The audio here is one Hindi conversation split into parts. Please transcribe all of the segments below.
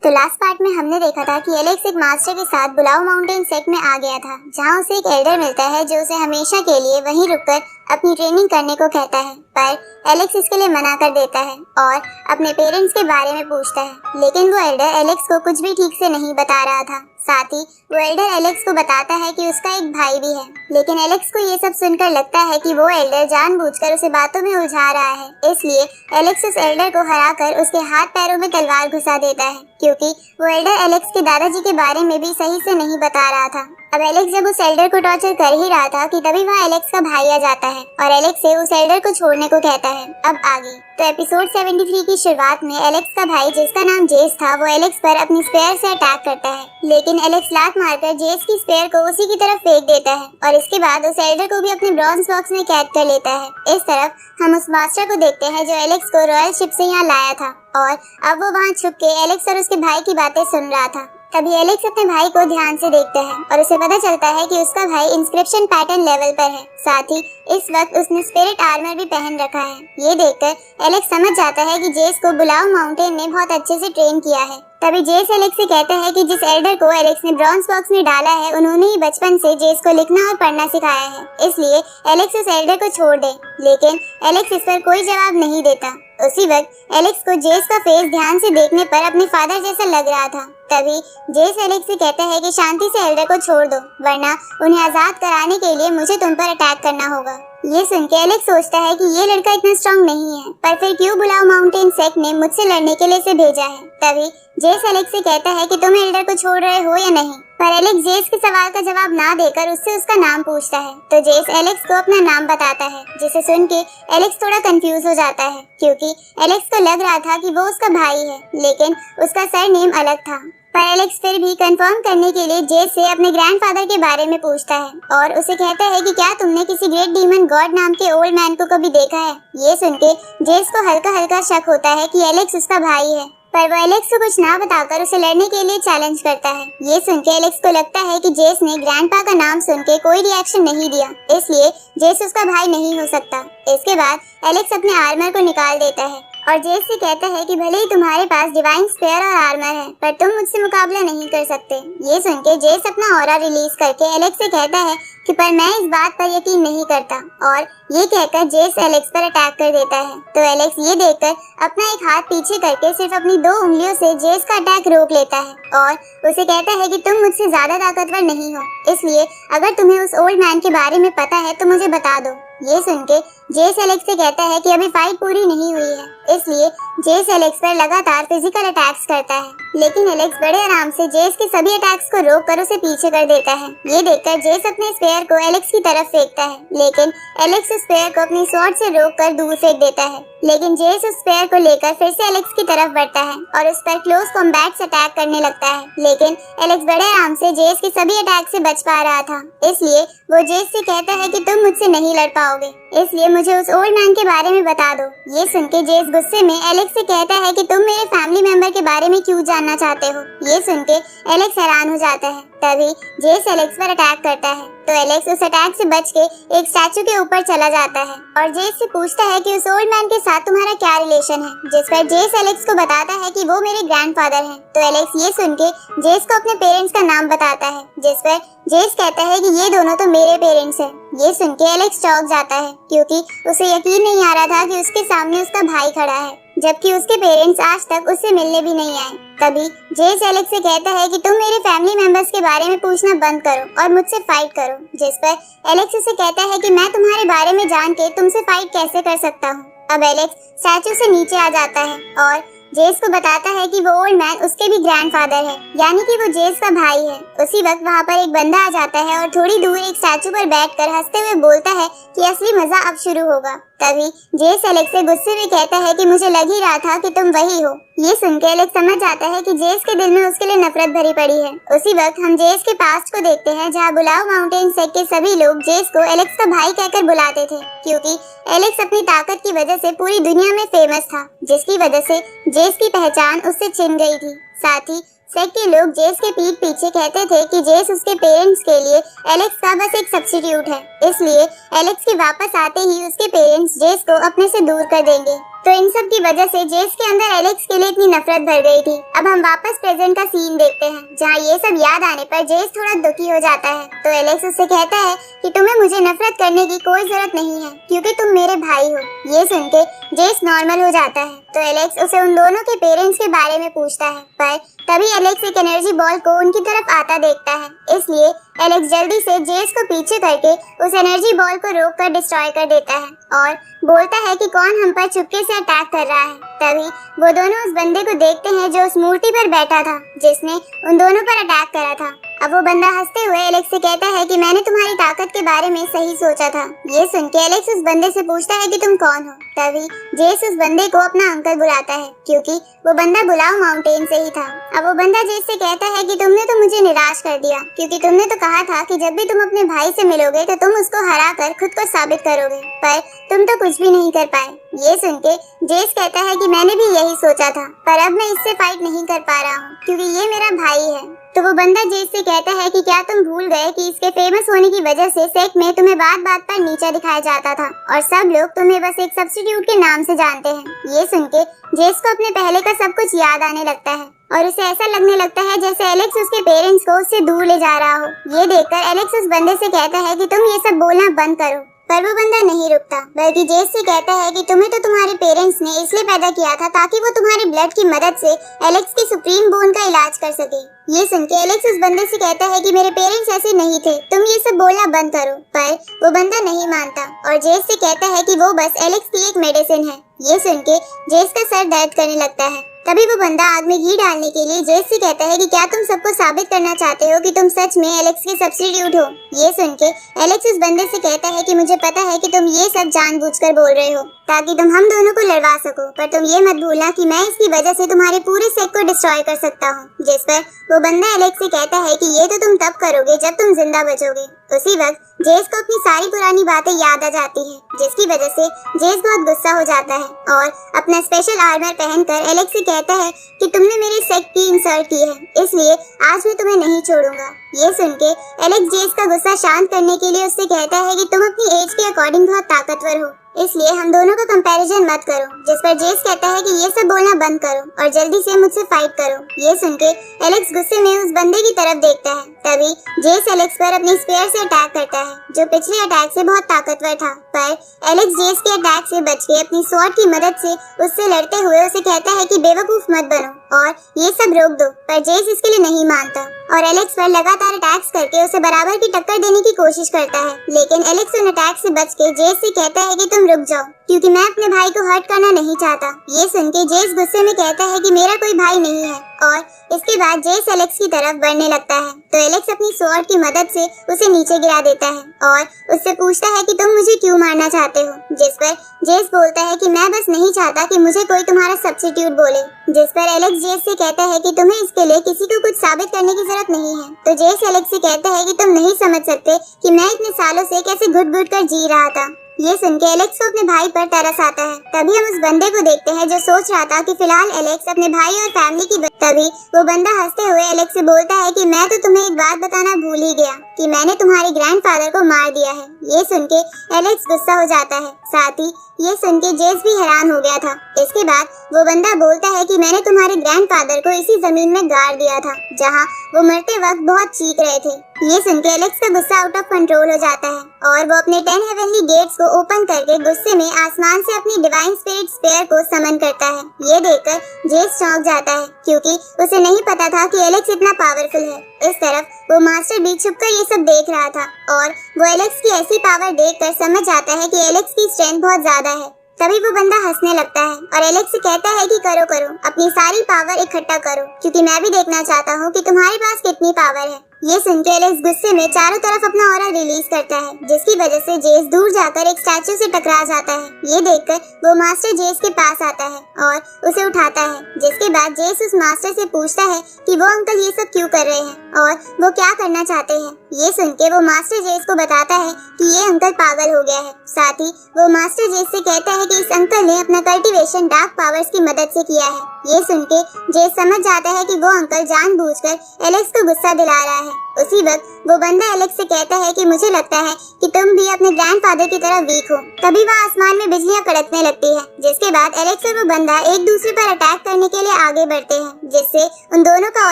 तो लास्ट पार्ट में हमने देखा था कि एलेक्स एक मास्टर के साथ बुलाओ माउंटेन सेक्ट में आ गया था, जहां उसे एक एल्डर मिलता है जो उसे हमेशा के लिए वहीं रुककर अपनी ट्रेनिंग करने को कहता है। पर एलेक्स इसके लिए मना कर देता है और अपने पेरेंट्स के बारे में पूछता है, लेकिन वो एल्डर एलेक्स को कुछ भी ठीक से नहीं बता रहा था। साथ ही वो एल्डर एलेक्स को बताता है कि उसका एक भाई भी है, लेकिन एलेक्स को ये सब सुनकर लगता है कि वो एल्डर जानबूझकर उसे बातों में उलझा रहा है। इसलिए एलेक्स उस एल्डर को हराकर उसके हाथ पैरों में तलवार घुसा देता है, क्योंकि वो एल्डर एलेक्स के दादाजी के बारे में भी सही से नहीं बता रहा था। अब एलेक्स जब उस एल्डर को टॉर्चर कर ही रहा था कि तभी वहाँ एलेक्स का भाई आ जाता है और एलेक्स से उस एल्डर को छोड़ने को कहता है। अब आगे तो एपिसोड 73 की शुरुआत में एलेक्स का भाई जिसका नाम जेस था, वो एलेक्स पर अपनी स्पेयर से अटैक करता है, लेकिन एलेक्स लात मारकर जेस की स्पेयर को उसी की तरफ फेंक देता है और इसके बाद उस एल्डर को भी अपने ब्रॉन्ज बॉक्स में कैद कर लेता है। इस तरफ हम उस मास्टर को देखते हैं जो एलेक्स को रॉयल शिप से यहाँ लाया था और अब वो वहाँ छुप के एलेक्स और उसके भाई की बातें सुन रहा था। तभी एलेक्स अपने भाई को ध्यान से देखता है और उसे पता चलता है कि उसका भाई इंस्क्रिप्शन पैटर्न लेवल पर है। साथ ही इस वक्त उसने स्पिरिट आर्मर भी पहन रखा है। ये देखकर एलेक्स समझ जाता है कि जेस को बुलाओ माउंटेन ने बहुत अच्छे से ट्रेन किया है। तभी जेस एलेक्स से कहता है कि जिस एल्डर को एलेक्स ने ब्रॉन्ज बॉक्स में डाला है, उन्होंने ही बचपन से जेस को लिखना और पढ़ना सिखाया है, इसलिए एलेक्स उस एल्डर को छोड़ दे। लेकिन एलेक्स इस पर कोई जवाब नहीं देता। उसी वक्त एलेक्स को जेस का फेस ध्यान से देखने पर अपने फादर जैसा लग रहा था। तभी जेस एलेक्स से कहता है कि शांति से एल्डर को छोड़ दो, वरना उन्हें आजाद कराने के लिए मुझे तुम पर अटैक करना होगा। ये सुन के एलेक्स सोचता है कि ये लड़का इतना स्ट्रांग नहीं है, पर फिर क्यों बुलाओ माउंटेन सेक्ट ने मुझसे लड़ने के लिए इसे भेजा है। तभी जेस एलेक्स से कहता है कि तुम एल्डर को छोड़ रहे हो या नहीं, पर एलेक्स जेस के सवाल का जवाब ना देकर उससे उसका नाम पूछता है। तो जेस एलेक्स को अपना नाम बताता है, जिसे सुन के एलेक्स थोड़ा कंफ्यूज हो जाता है, क्योंकि एलेक्स को लग रहा था कि वो उसका भाई है, लेकिन उसका सरनेम अलग था। पर एलेक्स फिर भी कंफर्म करने के लिए जेस से अपने ग्रैंडफादर के बारे में पूछता है और उसे कहता है कि क्या तुमने किसी ग्रेट डीमन गॉड नाम के ओल्ड मैन को कभी देखा है। ये सुन के जेस को हल्का हल्का शक होता है कि एलेक्स उसका भाई है, पर वो एलेक्स को कुछ ना बताकर उसे लड़ने के लिए चैलेंज करता है। ये सुन के एलेक्स को लगता है कि जेस ने ग्रैंडपा का नाम सुन के कोई रिएक्शन नहीं दिया, इसलिए जेस उसका भाई नहीं हो सकता। इसके बाद एलेक्स अपने आर्मर को निकाल देता है और जेस से कहता है कि भले ही तुम्हारे पास डिवाइन स्पेयर और आर्मर है, पर तुम मुझसे मुकाबला नहीं कर सकते। ये सुन के जेस अपना ऑरा रिलीज करके एलेक्स से कहता है कि पर मैं इस बात पर यकीन नहीं करता, और ये कहकर जेस एलेक्स पर अटैक कर देता है। तो एलेक्स ये देखकर अपना एक हाथ पीछे करके सिर्फ अपनी 2 उंगलियों से जेस का अटैक रोक लेता है और उसे कहता है कि तुम मुझसे ज्यादा ताकतवर नहीं हो, इसलिए अगर तुम्हें उस ओल्ड मैन के बारे में पता है तो मुझे बता दो। ये सुन के जेस एलेक्स से कहता है कि अभी फाइट पूरी नहीं हुई है, इसलिए जेस एलेक्स पर लगातार फिजिकल अटैक्स करता है, लेकिन एलेक्स बड़े आराम से जेस के सभी अटैक्स को रोक कर उसे पीछे कर देता है। ये देखकर जेस अपने स्पेयर को एलेक्स की तरफ फेंकता है, लेकिन एलेक्स उस स्पेयर को अपनी स्वॉर्ड से रोक कर दूर फेंक देता है। लेकिन जेस उस स्पेयर को लेकर फिर से एलेक्स की तरफ बढ़ता है और उस पर क्लोज कॉम्बैट से अटैक करने लगता है, लेकिन एलेक्स बड़े आराम से जेस के सभी अटैक से बच पा रहा था। इसलिए वो जेस से कहता है कि तुम मुझसे नहीं लड़ पाओगे, इसलिए मुझे उस ओल्ड मैन के बारे में बता दो। ये सुन के जेस गुस्से में एलेक्स से कहता है कि तुम मेरे फैमिली मेंबर के बारे में क्यों जानना चाहते हो। ये सुन के एलेक्स हैरान हो जाता है। तभी जेस एलेक्स पर अटैक करता है, तो एलेक्स उस अटैक से बच के एक स्टैचू के ऊपर चला जाता है और जेस से पूछता है कि उस ओल्ड मैन के साथ तुम्हारा क्या रिलेशन है, जिस पर जेस एलेक्स को बताता है कि वो मेरे ग्रैंडफादर हैं। तो एलेक्स ये सुन के जेस को अपने पेरेंट्स का नाम बताता है, जिस पर जेस कहता है कि ये दोनों तो मेरे पेरेंट्स हैं। ये सुन के एलेक्स चौंक जाता है, क्योंकि उसे यकीन नहीं आ रहा था कि उसके सामने उसका भाई खड़ा है, जबकि उसके पेरेंट्स आज तक उससे मिलने भी नहीं आए। तभी जेस एलेक्स से कहता है कि तुम मेरे फैमिली मेंबर्स के बारे में पूछना बंद करो और मुझसे फाइट करो, जिस पर एलेक्स उसे कहता है कि मैं तुम्हारे बारे में जान के तुमसे फाइट कैसे कर सकता हूँ। अब एलेक्स स्टैचू से नीचे आ जाता है और जेस को बताता है कि वो ओल्ड मैन उसके भी ग्रैंडफादर है, यानी कि वो जेस का भाई है। उसी वक्त वहाँ पर एक बंदा आ जाता है और थोड़ी दूर एक स्टैचू पर बैठकर हंसते हुए बोलता है कि असली मजा अब शुरू होगा। तभी जेस एलेक्स से गुस्से में कहता है कि मुझे लग ही रहा था कि तुम वही हो। ये सुनकर एलेक्स समझ जाता है कि जेस के दिल में उसके लिए नफरत भरी पड़ी है। उसी वक्त हम जेस के पास्ट को देखते हैं, जहाँ बुलाओ माउंटेन सेक्ट के सभी लोग जेस को एलेक्स का भाई कहकर बुलाते थे, क्योंकि एलेक्स अपनी ताकत की वजह से पूरी दुनिया में फेमस था, जिसकी वजह से जेस की पहचान उससे छिन गई थी। साथ ही सेक्ट के लोग जेस के पीठ पीछे कहते थे कि जेस उसके पेरेंट्स के लिए एलेक्स का बस एक सब्स्टिट्यूट है, इसलिए एलेक्स के वापस आते ही उसके पेरेंट्स जेस को अपने से दूर कर देंगे। तो इन सब की वजह से जेस के अंदर एलेक्स के लिए इतनी नफरत भर गई थी। अब हम वापस प्रेजेंट का सीन देखते हैं, जहाँ ये सब याद आने पर जेस थोड़ा दुखी हो जाता है। तो एलेक्स उससे कहता है कि तुम्हें मुझे नफरत करने की कोई जरूरत नहीं है, क्योंकि तुम मेरे भाई हो। ये सुन के जेस नॉर्मल हो जाता है। तो एलेक्स उसे उन दोनों के पेरेंट्स के बारे में पूछता है, पर तभी एलेक्स एक एनर्जी बॉल को उनकी तरफ आता देखता है। इसलिए एलेक्स जल्दी से जेस को पीछे करके उस एनर्जी बॉल को रोक कर डिस्ट्रॉय कर देता है और बोलता है कि कौन हम पर चुपके से अटैक कर रहा है। तभी वो दोनों उस बंदे को देखते हैं जो उस मूर्ति पर बैठा था, जिसने उन दोनों पर अटैक करा था। अब वो बंदा हंसते हुए एलेक्स से कहता है कि मैंने तुम्हारी ताकत के बारे में सही सोचा था। ये सुन के एलेक्स उस बंदे से पूछता है कि तुम कौन हो। तभी जेस उस बंदे को अपना अंकल बुलाता है, क्योंकि वो बंदा बुलाओ माउंटेन से ही था। अब वो बंदा जेस से कहता है कि तुमने तो मुझे निराश कर दिया, क्योंकि तुमने तो कहा था कि जब भी तुम अपने भाई से मिलोगे तो तुम उसको हरा कर खुद को साबित करोगे, पर तुम तो कुछ भी नहीं कर पाए। ये सुन के जेस कहता है कि मैंने भी यही सोचा था, पर अब मैं इससे फाइट नहीं कर पा रहा हूँ, क्योंकि ये मेरा भाई है। तो वो बंदा जेस से कहता है कि क्या तुम भूल गए कि इसके फेमस होने की वजह से सेक्ट में तुम्हें बात बात पर नीचा दिखाया जाता था और सब लोग तुम्हें बस एक सब्स्टिट्यूट के नाम से जानते हैं। ये सुन के जेस को अपने पहले का सब कुछ याद आने लगता है और उसे ऐसा लगने लगता है जैसे एलेक्स उसके पेरेंट्स को उससे दूर ले जा रहा हो। ये देखकर एलेक्स उस बंदे से कहता है कि तुम ये सब बोलना बंद करो, पर वो बंदा नहीं रुकता, बल्कि जेस से कहता है कि तुम्हें तो तुम्हारे पेरेंट्स ने इसलिए पैदा किया था ताकि वो तुम्हारे ब्लड की मदद से एलेक्स की सुप्रीम बोन का इलाज कर सके। ये सुन के एलेक्स उस बंदे से कहता है कि मेरे पेरेंट्स ऐसे नहीं थे, तुम ये सब बोलना बंद करो, पर वो बंदा नहीं मानता और जेस से कहता है कि वो बस एलेक्स की एक मेडिसिन है। ये सुन के जेस का सर दर्द करने लगता है। तभी वो बंदा आग में घी डालने के लिए जेस से कहता है कि क्या तुम सबको साबित करना चाहते हो कि तुम सच में एलेक्स के सब्स्टिट्यूट हो। ये सुन के एलेक्स उस बंदे से कहता है कि मुझे पता है कि तुम ये सब जानबूझकर बोल रहे हो ताकि तुम हम दोनों को लड़वा सको, पर तुम ये मत भूलना कि मैं इसकी वजह से तुम्हारे पूरे सेक्ट को डिस्ट्रॉय कर सकता हूँ। जिस पर वो बंदा एलेक्स से कहता है कि ये तो तुम तब करोगे जब तुम जिंदा बचोगे। उसी वक्त जेस को अपनी सारी पुरानी बातें याद आ जाती है, जिसकी वजह से जेस बहुत गुस्सा हो जाता है और अपना स्पेशल आर्मर पहनकर एलेक्स से कहता है कि तुमने मेरे सेक्ट की इंसल्ट की है, इसलिए आज मैं तुम्हें नहीं छोड़ूंगा। ये सुन के एलेक्स जेस का गुस्सा शांत करने के लिए उससे कहता है कि तुम अपनी एज के अकॉर्डिंग बहुत ताकतवर हो, इसलिए हम दोनों का कंपैरिजन मत करो। जिस पर जेस कहता है कि ये सब बोलना बंद करो और जल्दी से मुझसे फाइट करो। ये सुन के एलेक्स गुस्से में उस बंदे की तरफ देखता है। तभी जेस एलेक्स पर अपनी स्पीयर से अटैक करता है, जो पिछले अटैक से बहुत ताकतवर था, पर एलेक्स जेस के अटैक से बच के अपनी स्वॉर्ड की मदद से उससे लड़ते हुए उसे कहता है कि बेवकूफ मत बनो और ये सब रोक दो, पर जेस इसके लिए नहीं मानता और एलेक्स पर लगातार अटैक्स करके उसे बराबर की टक्कर देने की कोशिश करता है। लेकिन एलेक्स उन अटैक से बच के जेस से कहता है कि तुम रुक जाओ, क्योंकि मैं अपने भाई को हर्ट करना नहीं चाहता। ये सुन के जेस गुस्से में कहता है कि मेरा कोई भाई नहीं है और इसके बाद जेस एलेक्स की तरफ बढ़ने लगता है। तो एलेक्स अपनी स्वॉर्ड की मदद से उसे नीचे गिरा देता है और उससे पूछता है कि तुम मुझे क्यों मारना चाहते हो। जिस पर जेस बोलता है कि मैं बस नहीं चाहता कि मुझे कोई तुम्हारा सब्स्टिट्यूट बोले। जिस पर एलेक्स जेस से कहता है कि तुम्हें इसके लिए किसी को कुछ साबित करने की जरूरत नहीं है। तो जेस एलेक्स से कहता है कि तुम नहीं समझ सकते कि मैं इतने सालों से कैसे घुट-घुट कर जी रहा था। ये सुन के एलेक्स को अपने भाई पर तरस आता है। तभी हम उस बंदे को देखते हैं जो सोच रहा था कि फिलहाल एलेक्स अपने भाई और फैमिली की तभी वो बंदा हंसते हुए एलेक्स से बोलता है कि मैं तो तुम्हें एक बात बताना भूल ही गया कि मैंने तुम्हारे ग्रैंडफादर को मार दिया है। ये सुन के एलेक्स गुस्सा हो जाता है, साथ ही ये सुन के जेस भी हैरान हो गया था। इसके बाद वो बंदा बोलता है कि मैंने तुम्हारे ग्रैंडफादर को इसी जमीन में गाड़ दिया था जहाँ वो मरते वक्त बहुत चीख रहे थे। ये सुन के एलेक्स का गुस्सा आउट ऑफ कंट्रोल हो जाता है और वो अपने 10 हेवनली गेट्स को ओपन करके गुस्से में आसमान से अपनी डिवाइन स्पिरिट स्पेयर को समन करता है। ये देखकर जेस चौंक जाता है, क्योंकि उसे नहीं पता था कि एलेक्स इतना पावरफुल है। इस तरफ वो मास्टर भी छुपकर ये सब देख रहा था और वो एलेक्स की ऐसी पावर देखकर समझ जाता है कि एलेक्स की स्ट्रेंथ बहुत ज्यादा है। तभी वो बंदा हंसने लगता है और एलेक्स से कहता है कि करो अपनी सारी पावर इकट्ठा करो, क्योंकि मैं भी देखना चाहता हूँ कि तुम्हारे पास कितनी पावर है। ये सुन के एलेक्स गुस्से में चारों तरफ अपना ऑरा रिलीज करता है, जिसकी वजह से जेस दूर जाकर एक स्टैचू से टकरा जाता है। ये देखकर वो मास्टर जेस के पास आता है और उसे उठाता है, जिसके बाद जेस उस मास्टर से पूछता है कि वो अंकल ये सब क्यों कर रहे हैं और वो क्या करना चाहते हैं। ये सुन के वो मास्टर जेस को बताता है कि ये अंकल पागल हो गया है। साथ ही वो मास्टर जेस से कहता है कि इस अंकल ने अपना कल्टीवेशन डार्क पावर्स की मदद से किया है। ये सुन के जेस समझ जाता है कि वो अंकल जानबूझकर एलेक्स को गुस्सा दिला रहा है है। उसी वक्त वो बंदा एलेक्स से कहता है कि मुझे लगता है कि तुम भी अपने ग्रैंडफादर की तरह वीक हो। तभी वहाँ आसमान में बिजलियाँ कड़कने लगती है, जिसके बाद एलेक्स और वो बंदा एक दूसरे पर अटैक करने के लिए आगे बढ़ते हैं, जिससे उन दोनों का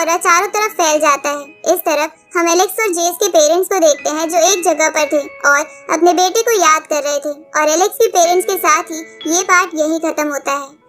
ऑरा चारों तरफ फैल जाता है। इस तरफ हम एलेक्स और जेस के पेरेंट्स को देखते हैं जो एक जगह पर थे और अपने बेटे को याद कर रहे थे, और एलेक्स के पेरेंट्स के साथ ही ये पार्ट यही खत्म होता है।